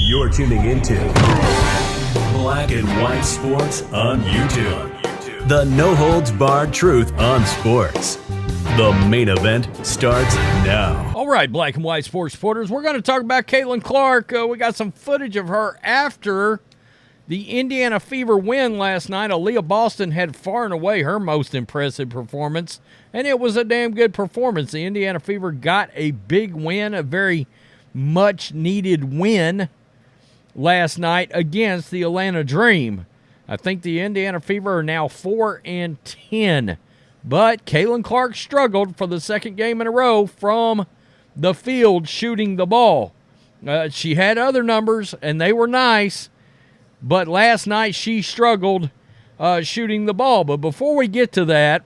You're tuning into Black and White Sports on YouTube. The no-holds-barred truth on sports. The main event starts now. All right, Black and White Sports supporters, we're going to talk about Caitlin Clark. We got some footage of her after the Indiana Fever win last night. Aaliyah Boston had far and away her most impressive performance, and it was a damn good performance. The Indiana Fever got a big win, a very much-needed win last night against the Atlanta Dream. I think the Indiana Fever are now 4-10, but Caitlin Clark struggled for the second game in a row from the field shooting the ball. She had other numbers, and they were nice, but last night she struggled shooting the ball. But before we get to that,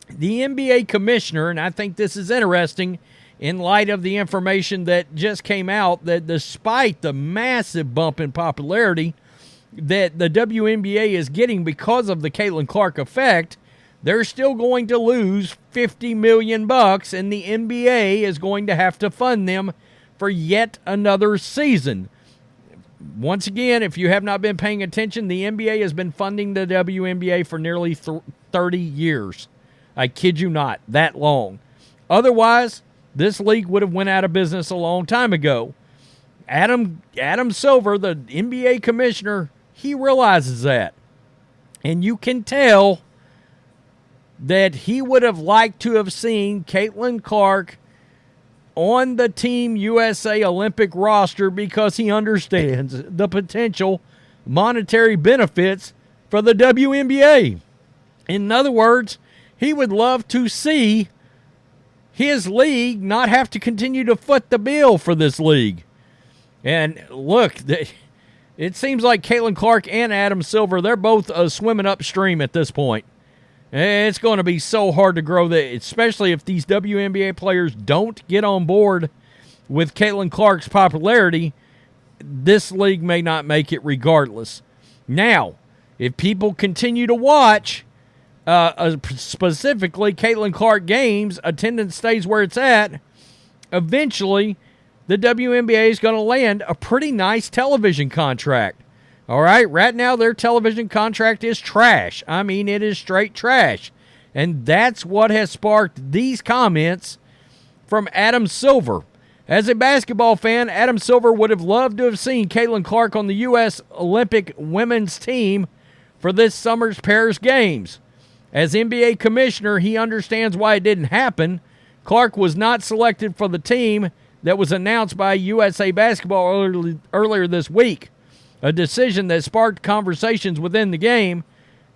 the NBA commissioner, and I think this is interesting in light of the information that just came out, that despite the massive bump in popularity that the WNBA is getting because of the Caitlin Clark effect, they're still going to lose $50 million, and the NBA is going to have to fund them for yet another season. Once again, if you have not been paying attention, the NBA has been funding the WNBA for nearly 30 years. I kid you not, that long. Otherwise, this league would have went out of business a long time ago. Adam Silver, the NBA commissioner, he realizes that. And you can tell that he would have liked to have seen Caitlin Clark on the Team USA Olympic roster because he understands the potential monetary benefits for the WNBA. In other words, he would love to see his league not have to continue to foot the bill for this league. And look, it seems like Caitlin Clark and Adam Silver, they're both swimming upstream at this point. It's going to be so hard to grow that, especially if these WNBA players don't get on board with Caitlin Clark's popularity. This league may not make it regardless. Now, if people continue to watch, specifically Caitlin Clark games, attendance stays where it's at, eventually the WNBA is going to land a pretty nice television contract. All right, right now their television contract is trash. I mean, it is straight trash. And that's what has sparked these comments from Adam Silver. As a basketball fan, Adam Silver would have loved to have seen Caitlin Clark on the U.S. Olympic women's team for this summer's Paris Games. As NBA commissioner, he understands why it didn't happen. Clark was not selected for the team that was announced by USA Basketball earlier this week, a decision that sparked conversations within the game.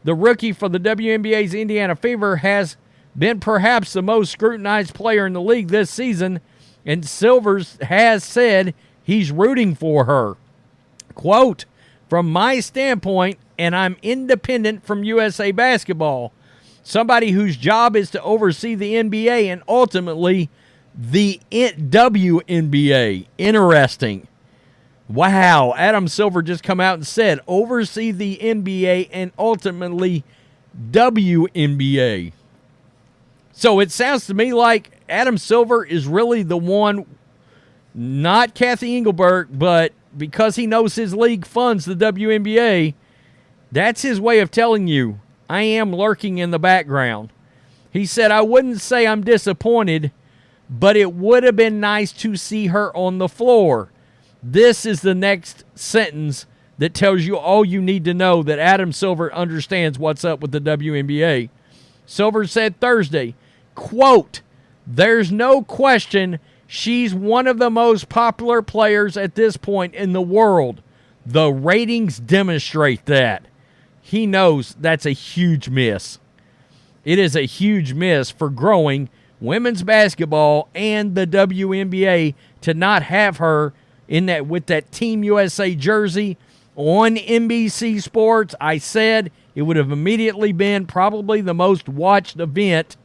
The rookie for the WNBA's Indiana Fever has been perhaps the most scrutinized player in the league this season, and Silvers has said he's rooting for her. Quote, "From my standpoint, and I'm independent from USA Basketball, somebody whose job is to oversee the NBA and ultimately the WNBA. Interesting." Wow, Adam Silver just come out and said, oversee the NBA and ultimately WNBA. So it sounds to me like Adam Silver is really the one, not Kathy Engelbert, but because he knows his league funds the WNBA, that's his way of telling you, I am lurking in the background. He said, I wouldn't say I'm disappointed, but it would have been nice to see her on the floor. This is the next sentence that tells you all you need to know that Adam Silver understands what's up with the WNBA. Silver said Thursday, quote, "There's no question she's one of the most popular players at this point in the world. The ratings demonstrate that." He knows that's a huge miss. It is a huge miss for growing women's basketball and the WNBA to not have her in that with that Team USA jersey on NBC Sports. I said it would have immediately been probably the most watched event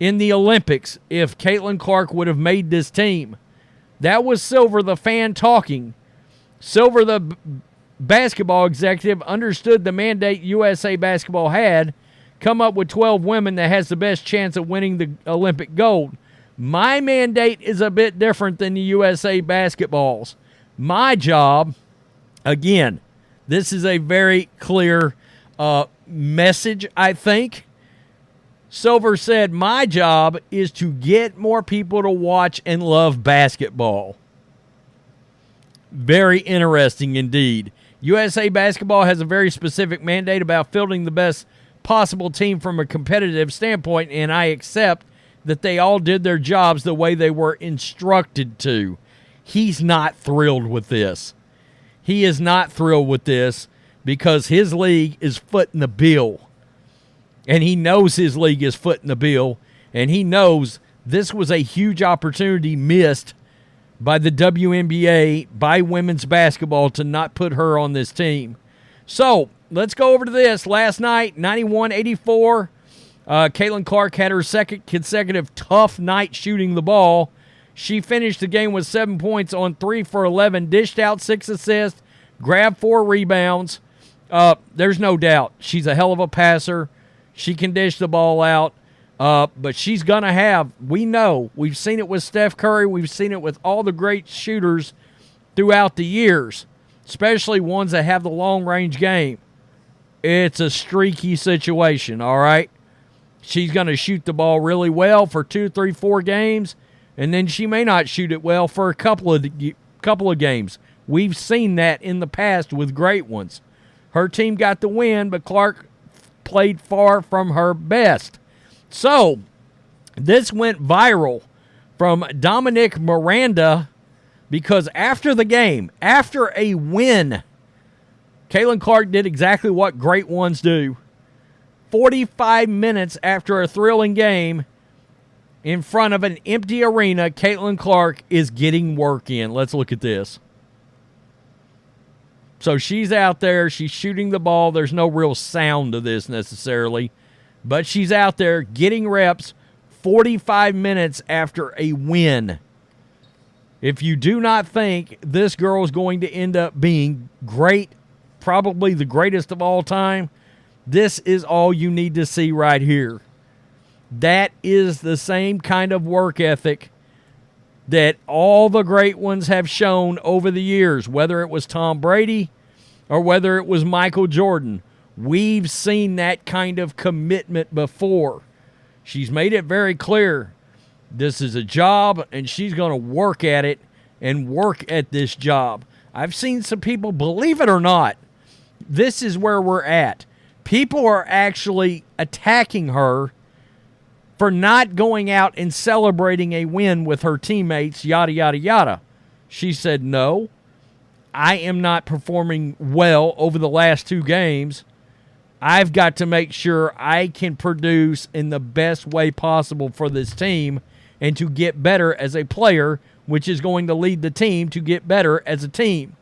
in the Olympics if Caitlin Clark would have made this team. That was Silver, the fan, talking. Silver, the basketball executive, understood the mandate USA Basketball had, come up with 12 women that has the best chance of winning the Olympic gold. My mandate is a bit different than the USA Basketball's. My job, again, this is a very clear message, I think. Silver said, my job is to get more people to watch and love basketball. Very interesting indeed. USA Basketball has a very specific mandate about fielding the best possible team from a competitive standpoint, and I accept that they all did their jobs the way they were instructed to. He's not thrilled with this. He is not thrilled with this because his league is footing the bill. And he knows his league is footing the bill, and he knows this was a huge opportunity missed by the WNBA, by women's basketball, to not put her on this team. So, let's go over to this. Last night, 91-84. Caitlin Clark had her second consecutive tough night shooting the ball. She finished the game with 7 points on 3 for 11, dished out 6 assists, grabbed 4 rebounds. There's no doubt she's a hell of a passer. She can dish the ball out, but she's going to have, we know, we've seen it with Steph Curry, we've seen it with all the great shooters throughout the years, especially ones that have the long-range game. It's a streaky situation, all right? She's going to shoot the ball really well for 2, 3, 4 games, and then she may not shoot it well for a couple of games. We've seen that in the past with great ones. Her team got the win, but Clark played far from her best. So, this went viral from Dominic Miranda because after the game, after a win, Caitlin Clark did exactly what great ones do. 45 minutes after a thrilling game, in front of an empty arena, Caitlin Clark is getting work in. Let's look at this. So she's out there, she's shooting the ball. There's no real sound to this necessarily, but she's out there getting reps 45 minutes after a win. If you do not think this girl is going to end up being great, probably the greatest of all time, this is all you need to see right here. That is the same kind of work ethic that all the great ones have shown over the years, whether it was Tom Brady or whether it was Michael Jordan. We've seen that kind of commitment before. She's made it very clear this is a job, and she's going to work at it and work at this job. I've seen some people, believe it or not, this is where we're at. People are actually attacking her for not going out and celebrating a win with her teammates, yada, yada, yada. She said, no, I am not performing well over the last 2 games. I've got to make sure I can produce in the best way possible for this team and to get better as a player, which is going to lead the team to get better as a team.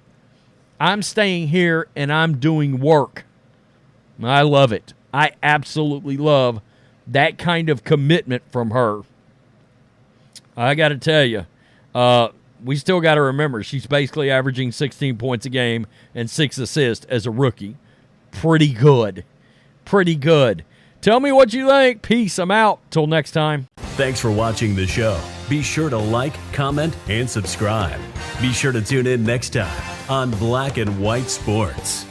I'm staying here and I'm doing work. I love it. I absolutely love that kind of commitment from her. I got to tell you, we still got to remember she's basically averaging 16 points a game and 6 assists as a rookie. Pretty good. Pretty good. Tell me what you think. Peace. I'm out. Till next time. Thanks for watching the show. Be sure to like, comment, and subscribe. Be sure to tune in next time on Black and White Sports.